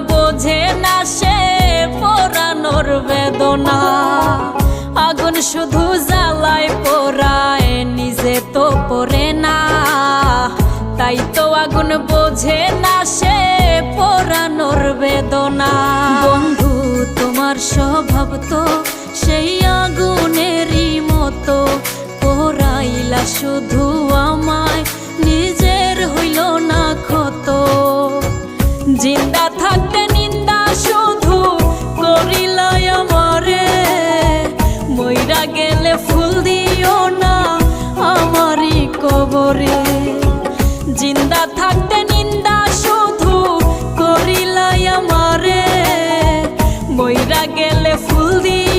বোঝে না সে পোড়ানোর বেদনা। আগুন শুধু জ্বালায় পোড়ায়, নিজে তো পড়ে না। তাই তো আগুন বোঝে না সে পোড়ানোর বেদনা। বন্ধু তোমার স্বভাব তো সেই আগুনেরই মতো, পোড়াইলা শুধু আমায়, নিজের হইল না ক্ষত। জিন্দা থাকতে নিন্দা শুধু করিলাই আমারে, মইরা গেলে ফুল দিও না আমারই কবরে। জিন্দা থাকতে নিন্দা শুধু করিলাই আমারে, মইরা গেলে ফুল দিও